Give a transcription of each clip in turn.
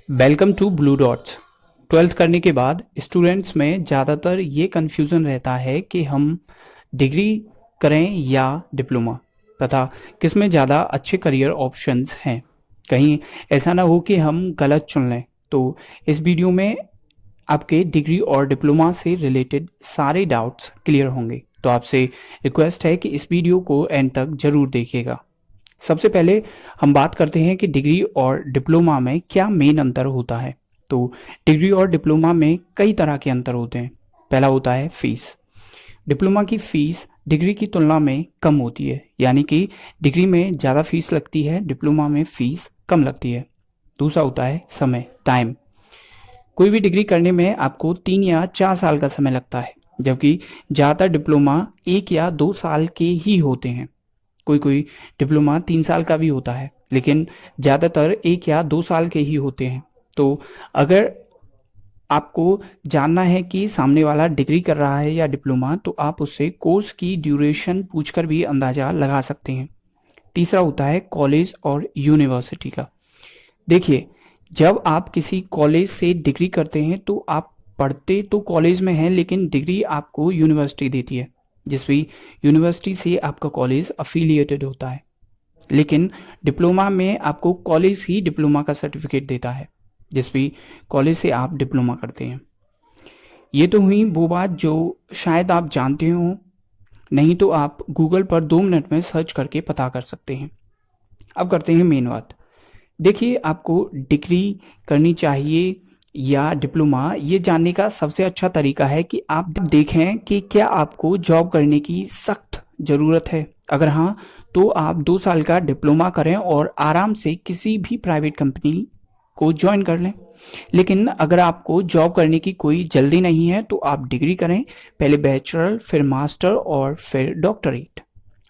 Welcome to blue dots. 12th करने के बाद स्टूडेंट्स में ज़्यादातर ये कन्फ्यूज़न रहता है कि हम डिग्री करें या डिप्लोमा, तथा किस में ज़्यादा अच्छे करियर ऑप्शंस हैं। कहीं ऐसा ना हो कि हम गलत चुन लें। तो इस वीडियो में आपके डिग्री और डिप्लोमा से रिलेटेड सारे डाउट्स क्लियर होंगे। तो आपसे रिक्वेस्ट है कि इस वीडियो को एंड तक ज़रूर देखिएगा। सबसे पहले हम बात करते हैं कि डिग्री और डिप्लोमा में क्या मेन अंतर होता है। तो डिग्री और डिप्लोमा में कई तरह के अंतर होते हैं। पहला होता है फीस। डिप्लोमा की फीस डिग्री की तुलना में कम होती है, यानी कि डिग्री में ज़्यादा फीस लगती है, डिप्लोमा में फीस कम लगती है। दूसरा होता है समय, टाइम। कोई भी डिग्री करने में आपको 3 या 4 साल का समय लगता है, जबकि ज़्यादातर डिप्लोमा 1 या 2 साल के ही होते हैं। कोई कोई डिप्लोमा 3 साल का भी होता है, लेकिन ज़्यादातर 1 या 2 साल के ही होते हैं। तो अगर आपको जानना है कि सामने वाला डिग्री कर रहा है या डिप्लोमा, तो आप उससे कोर्स की ड्यूरेशन पूछकर भी अंदाज़ा लगा सकते हैं। तीसरा होता है कॉलेज और यूनिवर्सिटी का। देखिए, जब आप किसी कॉलेज से डिग्री करते हैं तो आप पढ़ते तो कॉलेज में हैं, लेकिन डिग्री आपको यूनिवर्सिटी देती है, जिस भी यूनिवर्सिटी से आपका कॉलेज अफिलिएटेड होता है। लेकिन डिप्लोमा में आपको कॉलेज ही डिप्लोमा का सर्टिफिकेट देता है, जिस भी कॉलेज से आप डिप्लोमा करते हैं। ये तो हुई वो बात जो शायद आप जानते हो, नहीं तो आप गूगल पर 2 मिनट में सर्च करके पता कर सकते हैं। अब करते हैं मेन बात। देखिए, आपको डिग्री करनी चाहिए या डिप्लोमा, ये जानने का सबसे अच्छा तरीका है कि आप देखें कि क्या आपको जॉब करने की सख्त ज़रूरत है। अगर हाँ, तो आप 2 साल का डिप्लोमा करें और आराम से किसी भी प्राइवेट कंपनी को ज्वाइन कर लें। लेकिन अगर आपको जॉब करने की कोई जल्दी नहीं है तो आप डिग्री करें, पहले बैचलर, फिर मास्टर और फिर डॉक्टरेट।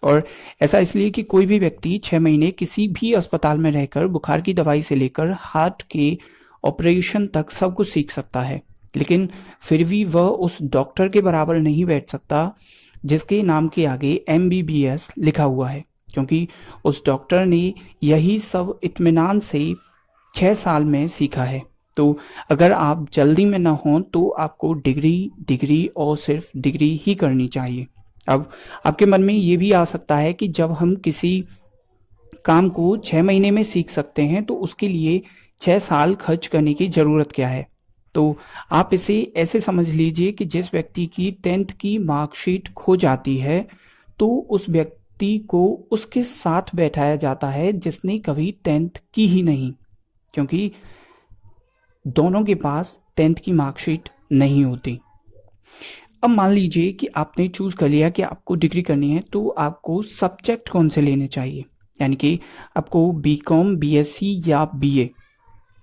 और ऐसा इसलिए कि कोई भी व्यक्ति 6 महीने किसी भी अस्पताल में रहकर बुखार की दवाई से लेकर हार्ट के ऑपरेशन तक सब कुछ सीख सकता है, लेकिन फिर भी वह उस डॉक्टर के बराबर नहीं बैठ सकता जिसके नाम के आगे MBBS लिखा हुआ है, क्योंकि उस डॉक्टर ने यही सब इत्मीनान से 6 साल में सीखा है। तो अगर आप जल्दी में ना हों तो आपको डिग्री और सिर्फ डिग्री ही करनी चाहिए। अब आपके मन में ये भी आ सकता है कि जब हम किसी काम को 6 महीने में सीख सकते हैं तो उसके लिए 6 साल खर्च करने की ज़रूरत क्या है। तो आप इसे ऐसे समझ लीजिए कि जिस व्यक्ति की 10th की मार्कशीट खो जाती है तो उस व्यक्ति को उसके साथ बैठाया जाता है जिसने कभी 10th की ही नहीं, क्योंकि दोनों के पास 10th की मार्कशीट नहीं होती। अब मान लीजिए कि आपने चूज़ कर लिया कि आपको डिग्री करनी है, तो आपको सब्जेक्ट कौन से लेने चाहिए, यानी कि आपको BCom, BSc या BA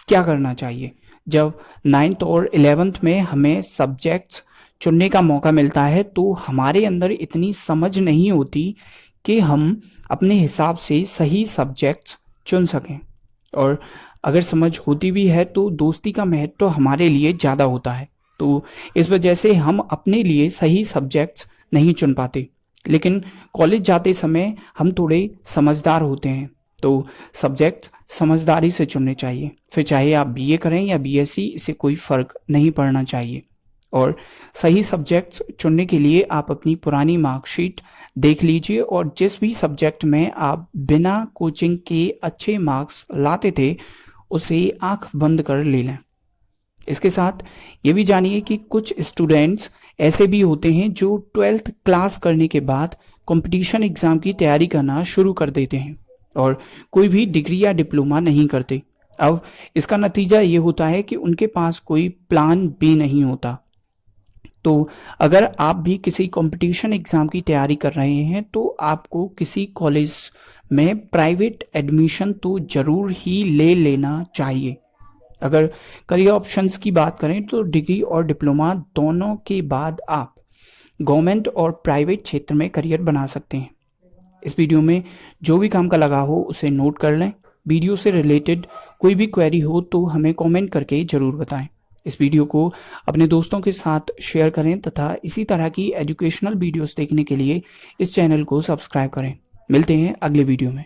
क्या करना चाहिए। जब 9th और 11th में हमें सब्जेक्ट्स चुनने का मौका मिलता है तो हमारे अंदर इतनी समझ नहीं होती कि हम अपने हिसाब से सही सब्जेक्ट्स चुन सकें, और अगर समझ होती भी है तो दोस्ती का महत्व तो हमारे लिए ज़्यादा होता है। तो इस वजह से हम अपने लिए सही सब्जेक्ट्स नहीं चुन पाते। लेकिन कॉलेज जाते समय हम थोड़े समझदार होते हैं, तो सब्जेक्ट समझदारी से चुनने चाहिए। फिर चाहे आप BA करें या BSc, इससे कोई फ़र्क नहीं पड़ना चाहिए। और सही सब्जेक्ट्स चुनने के लिए आप अपनी पुरानी मार्कशीट देख लीजिए और जिस भी सब्जेक्ट में आप बिना कोचिंग के अच्छे मार्क्स लाते थे उसे आंख बंद कर ले लें। इसके साथ ये भी जानिए कि कुछ स्टूडेंट्स ऐसे भी होते हैं जो 12th क्लास करने के बाद कंपटीशन एग्ज़ाम की तैयारी करना शुरू कर देते हैं और कोई भी डिग्री या डिप्लोमा नहीं करते। अब इसका नतीजा ये होता है कि उनके पास कोई प्लान B नहीं होता। तो अगर आप भी किसी कंपटीशन एग्ज़ाम की तैयारी कर रहे हैं तो आपको किसी कॉलेज में प्राइवेट एडमिशन तो ज़रूर ही ले लेना चाहिए। अगर करियर ऑप्शंस की बात करें तो डिग्री और डिप्लोमा दोनों के बाद आप गवर्नमेंट और प्राइवेट क्षेत्र में करियर बना सकते हैं। इस वीडियो में जो भी काम का लगा हो उसे नोट कर लें। वीडियो से रिलेटेड कोई भी क्वेरी हो तो हमें कमेंट करके ज़रूर बताएं। इस वीडियो को अपने दोस्तों के साथ शेयर करें तथा इसी तरह की एजुकेशनल वीडियोस देखने के लिए इस चैनल को सब्सक्राइब करें। मिलते हैं अगले वीडियो में।